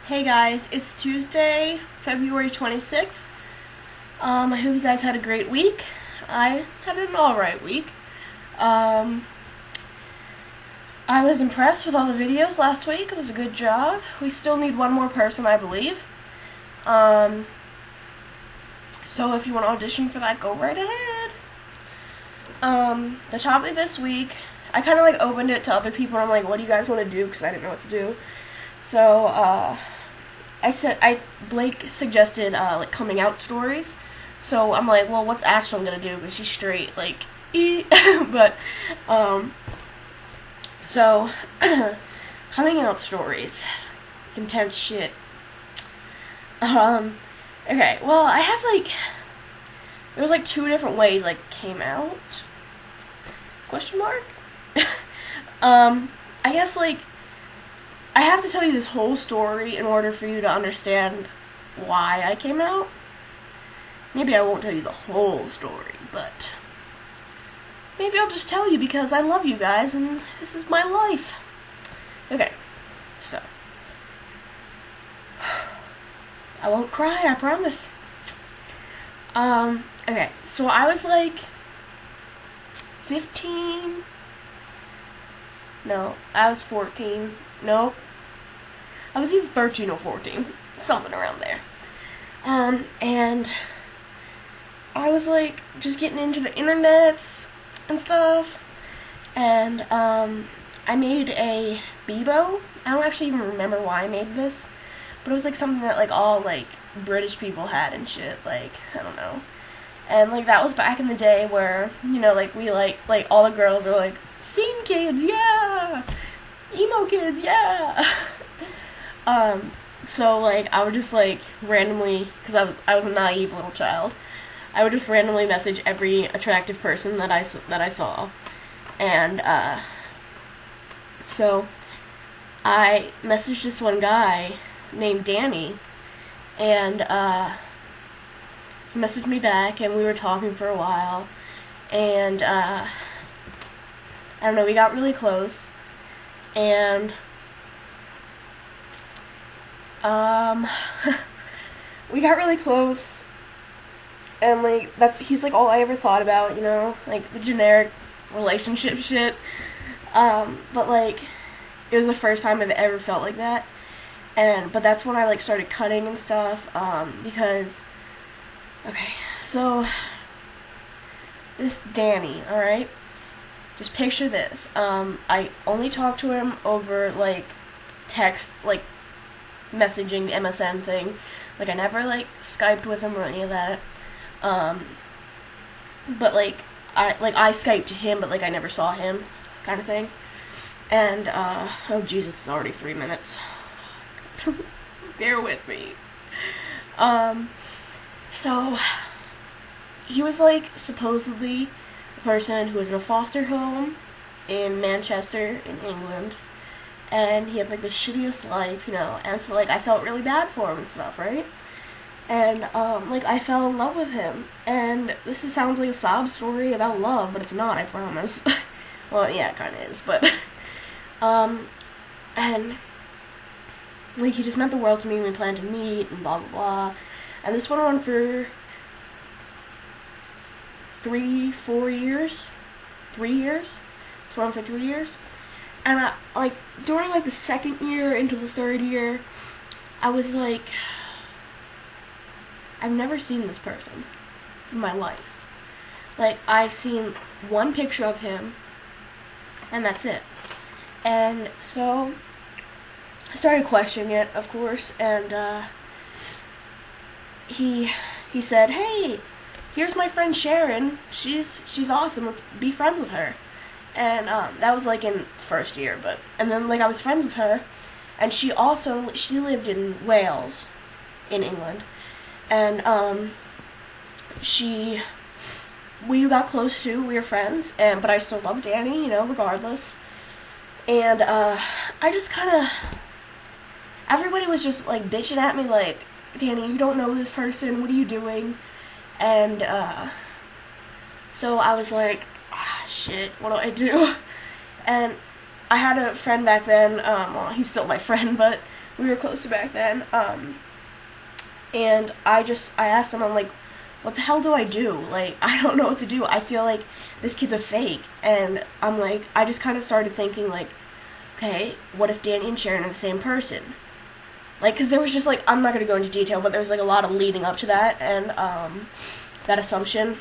Hey guys, it's Tuesday, February 26th. I hope you guys had a great week. I had an alright week. I was impressed with all the videos last week. It was a good job. We still need one more person, I believe. So if you want to audition for that, go right ahead. The topic this week, I kind of opened it to other people and I'm like, what do you guys want to do? Because I didn't know what to do. So, Blake suggested, coming out stories. So I'm like, well, what's Ashlyn gonna do? Because she's straight, but, so, coming out stories. It's intense shit. Okay, well, I have, there was, two different ways, came out? Question mark? I guess, I have to tell you this whole story in order for you to understand why I came out. Maybe I won't tell you the whole story, but maybe I'll just tell you because I love you guys and this is my life. Okay, so I won't cry, I promise. Okay, so I was 15. No, I was 14. Nope. I was either 13 or 14. Something around there. And I was just getting into the internets and stuff. And I made a Bebo. I don't actually even remember why I made this. But it was something that all British people had and shit. I don't know. And that was back in the day where, we all the girls are scene kids, yeah! Emo kids, yeah! So, I would just, randomly, because I was a naive little child, I would just randomly message every attractive person that I saw. And, so, I messaged this one guy named Danny, and, he messaged me back, and we were talking for a while, and, I don't know, we got really close, and we got really close, and he's all I ever thought about, the generic relationship shit, but it was the first time I've ever felt like that, but that's when I started cutting and stuff, because, okay, so, this Danny, alright? Just picture this. I only talked to him over, text, messaging, the MSN thing. I never, Skyped with him or any of that. But, I Skyped to him, but, I never saw him, kind of thing. And, oh, Jesus, it's already 3 minutes. Bear with me. So, he was, supposedly person who was in a foster home in Manchester in England, and he had the shittiest life, and so I felt really bad for him and stuff, right? And I fell in love with him, and sounds like a sob story about love, but it's not, I promise. Well, yeah, it kinda is, but and he just meant the world to me, and we planned to meet and blah blah blah, and this went on for 3 years. It's went on for 3 years. And during the second year into the third year, I was I've never seen this person in my life. I've seen one picture of him, and that's it. And so I started questioning it, of course, and he said, hey, here's my friend Sharon, she's awesome, let's be friends with her. And that was in first year, and then I was friends with her, and she lived in Wales in England, and we got close too, we were friends, but I still loved Danny, regardless. And I just kinda, everybody was just bitching at me Danny, you don't know this person, what are you doing? And so I was shit, what do I do? And I had a friend back then, well, he's still my friend, but we were closer back then. And I asked him, I'm like, what the hell do I do? Like, I don't know what to do. I feel like this kid's a fake. And I'm like, I just kind of started thinking, like, okay, what if Danny and Sharon are the same person? Like, because there was just, like, I'm not going to go into detail, but there was, like, a lot of leading up to that, and, that assumption.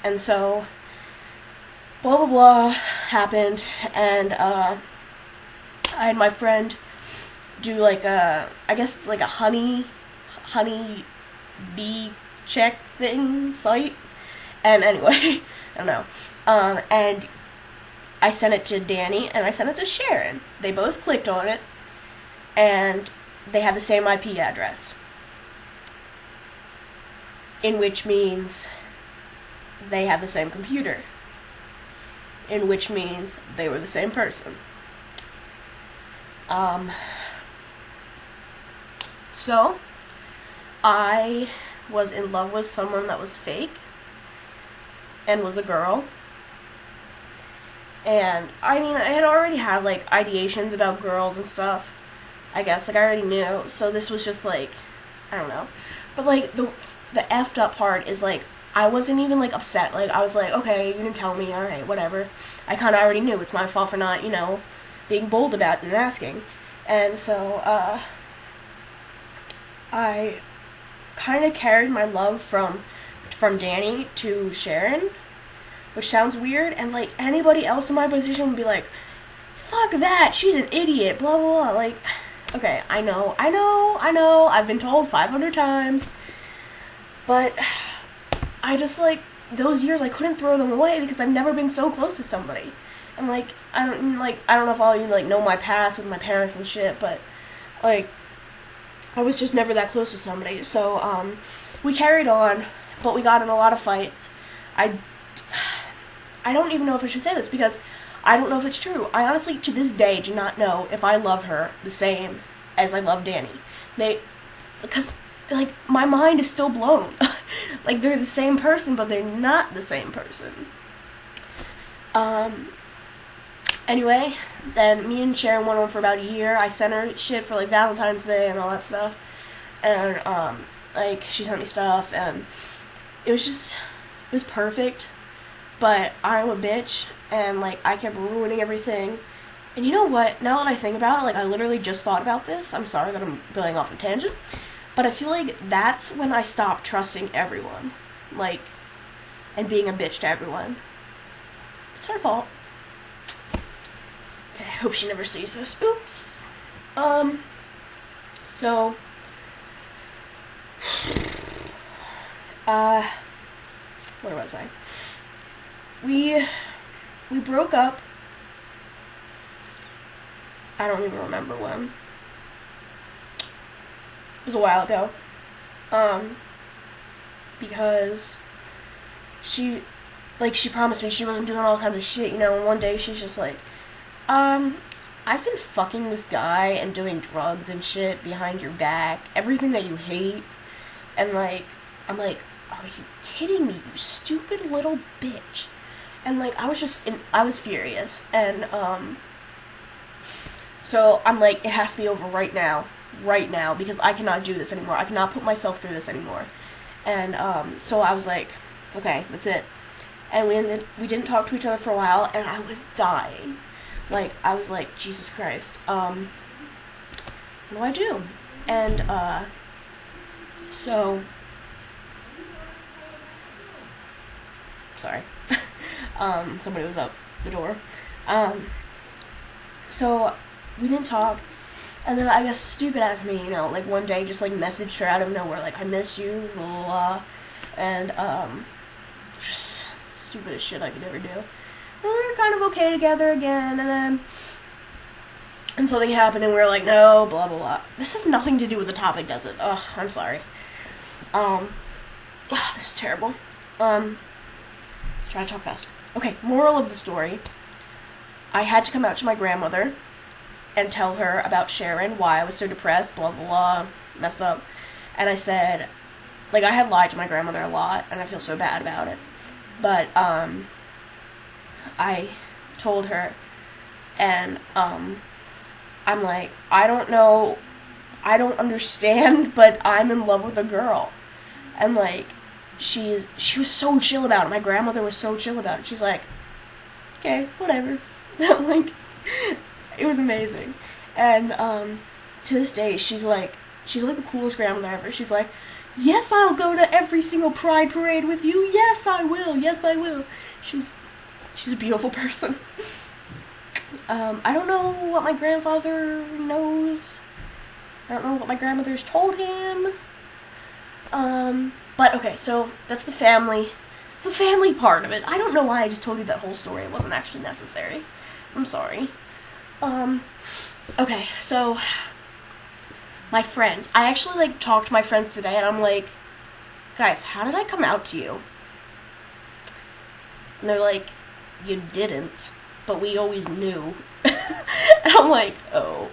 And so, blah, blah, blah happened, and, I had my friend do, like, I guess it's like a honey bee check thing, site. And anyway, I don't know. And I sent it to Danny, and I sent it to Sharon. They both clicked on it, and they have the same IP address. In which means they have the same computer. In which means they were the same person. So, I was in love with someone that was fake, and was a girl. And, I mean, I had already had, like, ideations about girls and stuff. I guess, like, I already knew, so this was just, like, I don't know. But, like, the effed up part is, like, I wasn't even, like, upset. Like, I was like, okay, you didn't tell me, alright, whatever. I kind of already knew. It's my fault for not, you know, being bold about it and asking. And so, I kind of carried my love from Danny to Sharon, which sounds weird, and, like, anybody else in my position would be like, fuck that, she's an idiot, blah, blah, blah, like, okay, I know, I've been told 500 times, but I just, like, those years I couldn't throw them away because I've never been so close to somebody, and, like, I don't know if all of you, like, know my past with my parents and shit, but, like, I was just never that close to somebody, so, we carried on, but we got in a lot of fights. I don't even know if I should say this, because I don't know if it's true. I honestly, to this day, do not know if I love her the same as I love Danny. Because, like, my mind is still blown. Like, they're the same person, but they're not the same person. Anyway, then me and Sharon went on for about a year. I sent her shit for, like, Valentine's Day and all that stuff. And, like, she sent me stuff, and it was perfect. But I'm a bitch, and, like, I kept ruining everything. And you know what? Now that I think about it, like, I literally just thought about this. I'm sorry that I'm going off on a tangent. But I feel like that's when I stopped trusting everyone. Like, and being a bitch to everyone. It's her fault. Okay, I hope she never sees this. Oops. So, where was I? We broke up. I don't even remember when. It was a while ago. Because she promised me she wasn't doing all kinds of shit, you know, and one day she's just like, I've been fucking this guy and doing drugs and shit behind your back, everything that you hate, and, like, I'm like, are you kidding me, you stupid little bitch? And, like, I was furious, and, so I'm like, it has to be over right now, because I cannot do this anymore, I cannot put myself through this anymore, and, so I was like, okay, that's it, and we didn't talk to each other for a while, and I was dying, like, I was like, Jesus Christ, what do I do? And, so, sorry, somebody was up the door, so, we didn't talk, and then I guess stupid ass me, you know, like, one day just, like, messaged her out of nowhere, like, I miss you, blah, blah, blah, and, just stupidest shit I could ever do. And we were kind of okay together again, and something happened, and we were like, no, blah, blah, blah. This has nothing to do with the topic, does it? Ugh, I'm sorry. This is terrible. Try to talk faster. Okay, moral of the story. I had to come out to my grandmother and tell her about Sharon, why I was so depressed, blah, blah, blah, messed up. And I said, like, I had lied to my grandmother a lot, and I feel so bad about it. But, I told her, and, I'm like, I don't know I don't understand, but I'm in love with a girl. And, like, she was so chill about it. My grandmother was so chill about it. She's like, okay, whatever. Like, it was amazing. And, to this day, she's like the coolest grandmother ever. She's like, yes, I'll go to every single Pride parade with you. Yes, I will. Yes, I will. She's a beautiful person. I don't know what my grandfather knows. I don't know what my grandmother's told him. But okay, so that's the family. It's the family part of it. I don't know why I just told you that whole story. It wasn't actually necessary. I'm sorry. Okay, so my friends. I actually, like, talked to my friends today, and I'm like, guys, how did I come out to you? And they're like, you didn't, but we always knew. And I'm like, oh.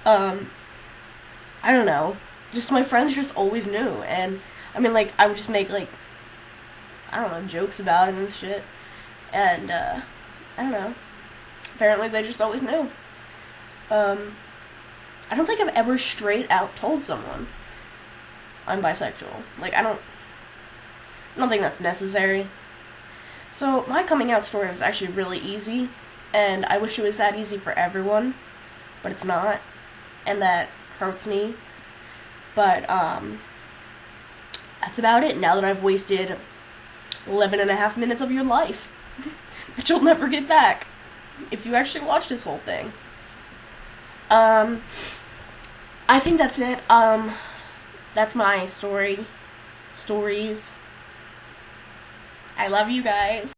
I don't know. Just my friends just always knew, and I mean, like, I would just make, like, I don't know, jokes about it and shit, and, I don't know. Apparently they just always knew. I don't think I've ever straight out told someone I'm bisexual. Like, I don't think that's necessary. So, my coming out story was actually really easy, and I wish it was that easy for everyone, but it's not, and that hurts me. But, that's about it, now that I've wasted 11.5 minutes of your life, that you'll never get back, if you actually watch this whole thing. I think that's it. That's my stories. I love you guys.